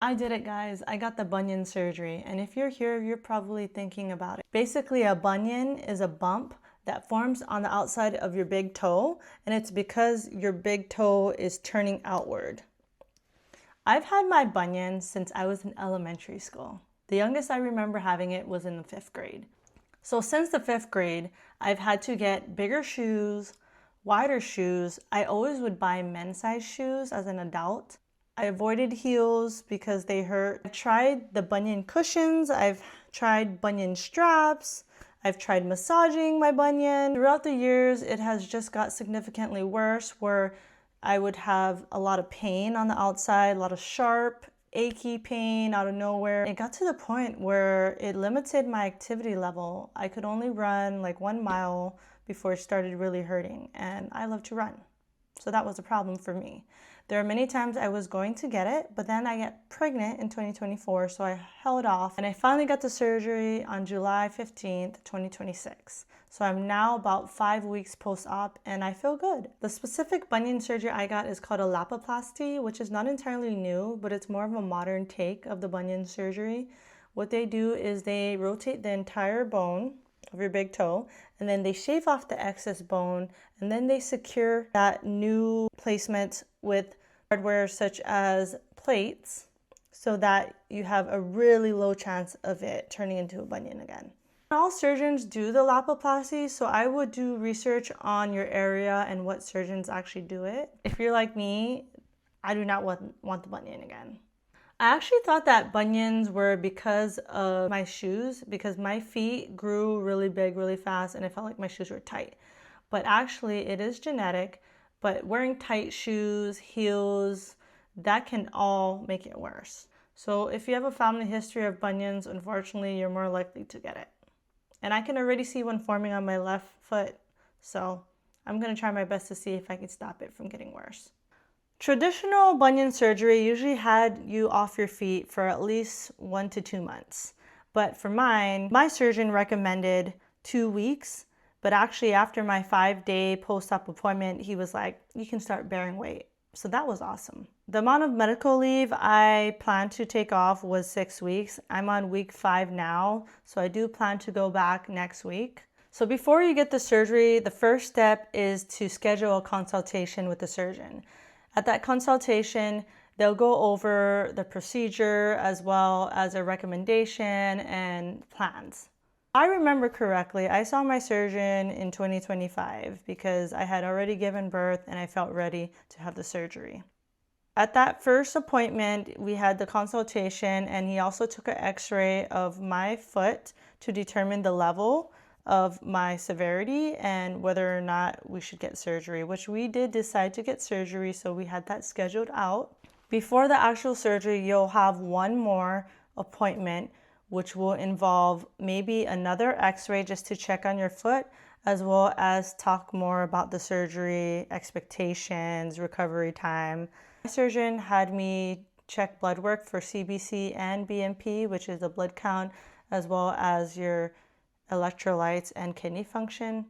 I did it, guys. I got the bunion surgery. And if you're here, you're probably thinking about it. Basically, a bunion is a bump that forms on the outside of your big toe, and it's because your big toe is turning outward. I've had my bunion since I was in elementary school. The youngest I remember having it was in the 5th grade. So since the 5th grade, I've had to get bigger shoes, wider shoes. I always would buy men's size shoes as an adult. I avoided heels because they hurt. I've tried the bunion cushions. I've tried bunion straps. I've tried massaging my bunion. Throughout the years, it has just got significantly worse where I would have a lot of pain on the outside, a lot of sharp, achy pain out of nowhere. It got to the point where it limited my activity level. I could only run like 1 mile before it started really hurting, and I love to run. So that was a problem for me. There are many times I was going to get it, but then I got pregnant in 2024, so I held off. And I finally got the surgery on July 15th, 2026. So I'm now about 5 weeks post-op, and I feel good. The specific bunion surgery I got is called a Lapiplasty, which is not entirely new, but it's more of a modern take of the bunion surgery. What they do is they rotate the entire bone of your big toe, and then they shave off the excess bone, and then they secure that new placement with hardware such as plates so that you have a really low chance of it turning into a bunion again. Not all surgeons do the Lapiplasty, so I would do research on your area and what surgeons actually do it. If you're like me, I do not want the bunion again. I actually thought that bunions were because of my shoes, because my feet grew really big really fast and I felt like my shoes were tight. But actually it is genetic, but wearing tight shoes, heels, that can all make it worse. So if you have a family history of bunions, unfortunately you're more likely to get it. And I can already see one forming on my left foot, so I'm gonna try my best to see if I can stop it from getting worse. Traditional bunion surgery usually had you off your feet for at least 1 to 2 months. But for mine, my surgeon recommended 2 weeks. But actually after my 5-day post-op appointment, he was like, you can start bearing weight. So that was awesome. The amount of medical leave I planned to take off was 6 weeks. I'm on week 5 now, so I do plan to go back next week. So before you get the surgery, the first step is to schedule a consultation with the surgeon. At that consultation, they'll go over the procedure as well as a recommendation and plans. I remember correctly, I saw my surgeon in 2025 because I had already given birth and I felt ready to have the surgery. At that first appointment, we had the consultation and he also took an x-ray of my foot to determine the level of my severity and whether or not we should get surgery, which we did decide to get surgery, so we had that scheduled out. Before the actual surgery, you'll have one more appointment, which will involve maybe another x-ray just to check on your foot, as well as talk more about the surgery, expectations, recovery time. My surgeon had me check blood work for CBC and BNP, which is the blood count, as well as your electrolytes and kidney function.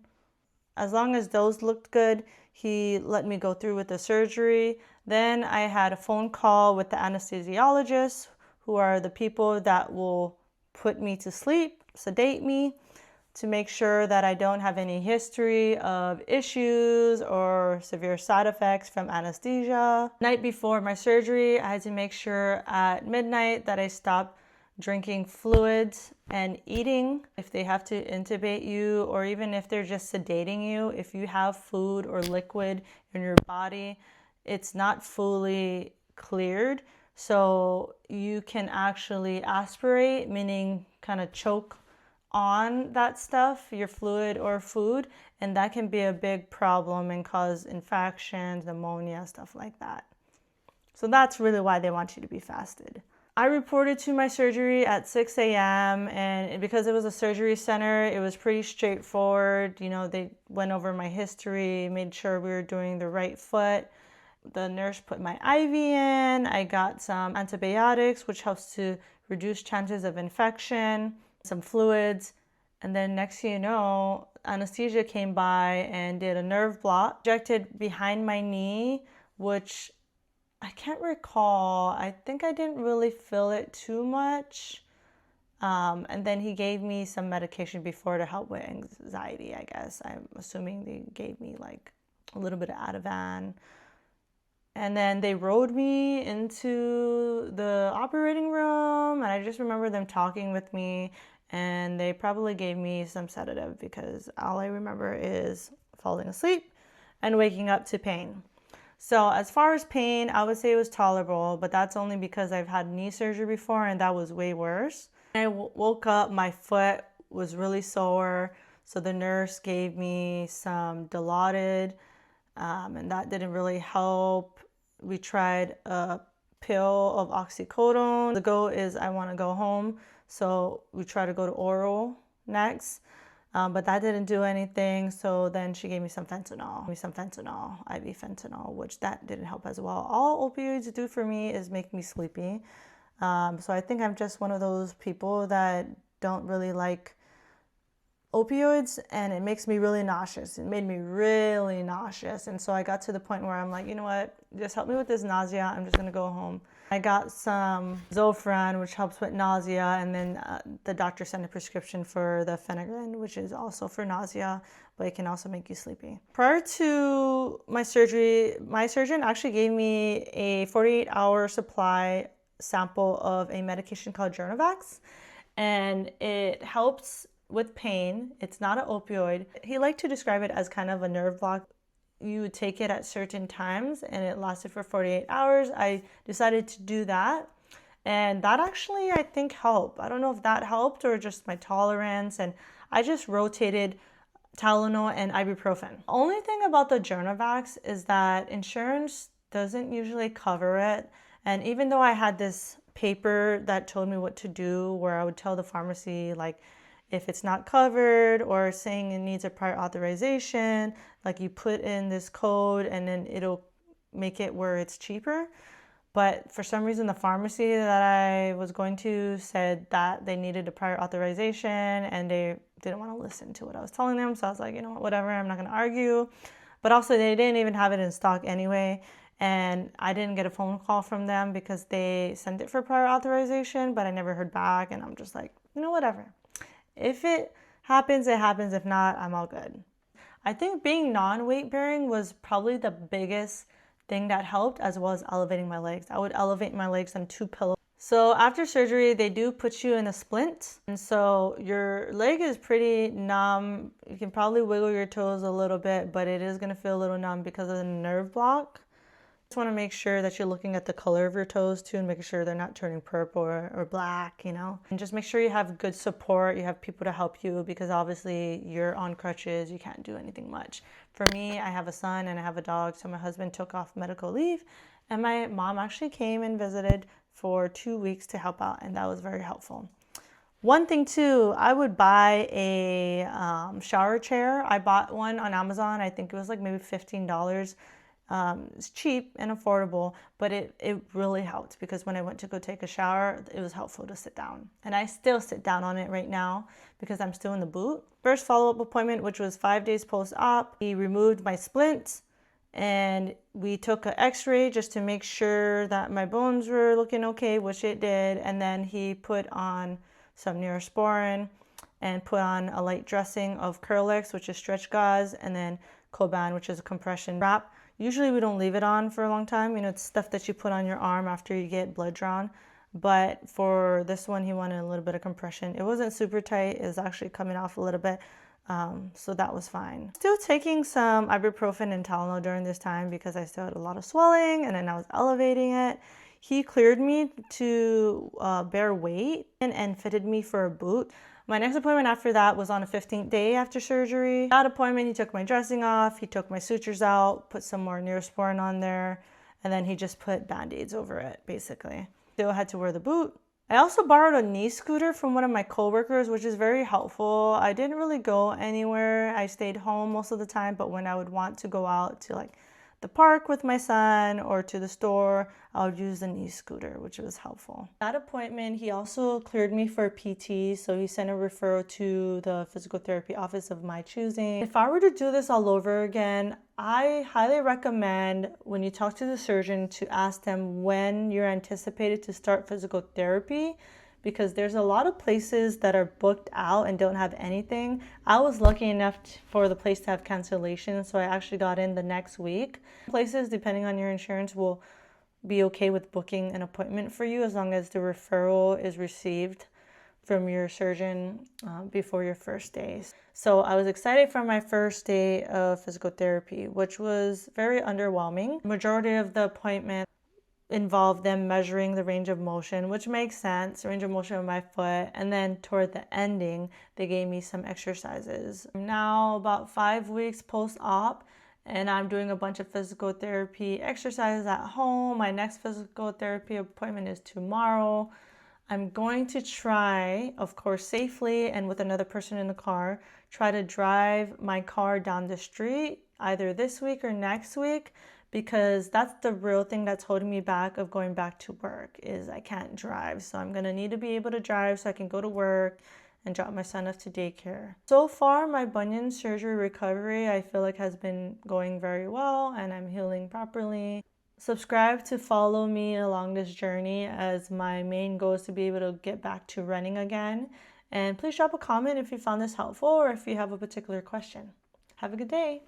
As long as those looked good, he let me go through with the surgery. Then I had a phone call with the anesthesiologists, who are the people that will put me to sleep, sedate me, to make sure that I don't have any history of issues or severe side effects from anesthesia. The night before my surgery, I had to make sure at midnight that I stopped drinking fluids and eating. If they have to intubate you, or even if they're just sedating you, if you have food or liquid in your body, it's not fully cleared. So you can actually aspirate, meaning kind of choke on that stuff, your fluid or food, and that can be a big problem and cause infections, pneumonia, stuff like that. So that's really why they want you to be fasted. I reported to my surgery at 6 a.m. and because it was a surgery center, it was pretty straightforward. You know, they went over my history, made sure we were doing the right foot. The nurse put my IV in. I got some antibiotics, which helps to reduce chances of infection, some fluids. And then next thing you know, anesthesia came by and did a nerve block, injected behind my knee, which I can't recall. I think I didn't really feel it too much. And then he gave me some medication before to help with anxiety, I guess. I'm assuming they gave me like a little bit of Ativan. And then they rode me into the operating room, and I just remember them talking with me, and they probably gave me some sedative because all I remember is falling asleep and waking up to pain. So as far as pain, I would say it was tolerable, but that's only because I've had knee surgery before and that was way worse. When I woke up, my foot was really sore, so the nurse gave me some Dilaudid, and that didn't really help. We tried a pill of oxycodone. The goal is I want to go home, so we try to go to oral next. But that didn't do anything, so then she gave me some fentanyl, IV fentanyl, which that didn't help as well. All opioids do for me is make me sleepy. So I think I'm just one of those people that don't really like opioids, and it makes me really nauseous. It made me really nauseous, and so I got to the point where I'm like, you know what, just help me with this nausea. I'm just gonna go home. I got some Zofran, which helps with nausea, and then the doctor sent a prescription for the Phenergan, which is also for nausea, but it can also make you sleepy. Prior to my surgery, my surgeon actually gave me a 48-hour supply sample of a medication called Journovax, and it helps with pain. It's not an opioid. He liked to describe it as kind of a nerve block. You would take it at certain times and it lasted for 48 hours. I decided to do that, and that actually I think helped. I don't know if that helped or just my tolerance, and I just rotated Tylenol and ibuprofen. Only thing about the Journovax is that insurance doesn't usually cover it, and even though I had this paper that told me what to do, where I would tell the pharmacy like if it's not covered or saying it needs a prior authorization, like you put in this code and then it'll make it where it's cheaper. But for some reason, the pharmacy that I was going to said that they needed a prior authorization and they didn't want to listen to what I was telling them. So I was like, you know what, whatever, I'm not going to argue. But also they didn't even have it in stock anyway. And I didn't get a phone call from them because they sent it for prior authorization, but I never heard back. And I'm just like, you know, whatever. If it happens, it happens. If not, I'm all good. I think being non-weight bearing was probably the biggest thing that helped, as well as elevating my legs. I would elevate my legs on 2 pillows. So after surgery, they do put you in a splint. And so your leg is pretty numb. You can probably wiggle your toes a little bit, but it is going to feel a little numb because of the nerve block. Just want to make sure that you're looking at the color of your toes too and making sure they're not turning purple or black, you know. And just make sure you have good support, you have people to help you, because obviously you're on crutches, you can't do anything much. For me, I have a son and I have a dog, so my husband took off medical leave and my mom actually came and visited for 2 weeks to help out, and that was very helpful. One thing too, I would buy a shower chair. I bought one on Amazon. I think it was like maybe $15. It's cheap and affordable, but it really helped because when I went to go take a shower, it was helpful to sit down. And I still sit down on it right now because I'm still in the boot. First follow-up appointment, which was 5 days post-op, he removed my splint and we took an x-ray just to make sure that my bones were looking okay, which it did. And then he put on some Neosporin and put on a light dressing of Curlex, which is stretch gauze, and then Coban, which is a compression wrap. Usually we don't leave it on for a long time. You know, it's stuff that you put on your arm after you get blood drawn. But for this one, he wanted a little bit of compression. It wasn't super tight. It was actually coming off a little bit. So that was fine. Still taking some ibuprofen and Tylenol during this time because I still had a lot of swelling and then I was elevating it. He cleared me to bear weight and fitted me for a boot. My next appointment after that was on the 15th day after surgery. That appointment, he took my dressing off, he took my sutures out, put some more Neosporin on there, and then he just put Band-Aids over it, basically. Still had to wear the boot. I also borrowed a knee scooter from one of my coworkers, which is very helpful. I didn't really go anywhere. I stayed home most of the time, but when I would want to go out to like the park with my son or to the store, I would use the knee scooter, which was helpful. That appointment, he also cleared me for PT, so he sent a referral to the physical therapy office of my choosing. If I were to do this all over again, I highly recommend when you talk to the surgeon to ask them when you're anticipated to start physical therapy, because there's a lot of places that are booked out and don't have anything. I was lucky enough for the place to have cancellation, so I actually got in the next week. Places, depending on your insurance, will be okay with booking an appointment for you as long as the referral is received from your surgeon before your first day. So I was excited for my first day of physical therapy, which was very underwhelming. Majority of the appointment involved them measuring the range of motion, which makes sense, range of motion of my foot. And then toward the ending, they gave me some exercises. I'm now about 5 weeks post-op, and I'm doing a bunch of physical therapy exercises at home. My next physical therapy appointment is tomorrow. I'm going to try, of course, safely and with another person in the car, try to drive my car down the street either this week or next week, because that's the real thing that's holding me back of going back to work is I can't drive. So I'm going to need to be able to drive so I can go to work and drop my son off to daycare. So far, my bunion surgery recovery, I feel like has been going very well and I'm healing properly. Subscribe to follow me along this journey, as my main goal is to be able to get back to running again. And please drop a comment if you found this helpful or if you have a particular question. Have a good day.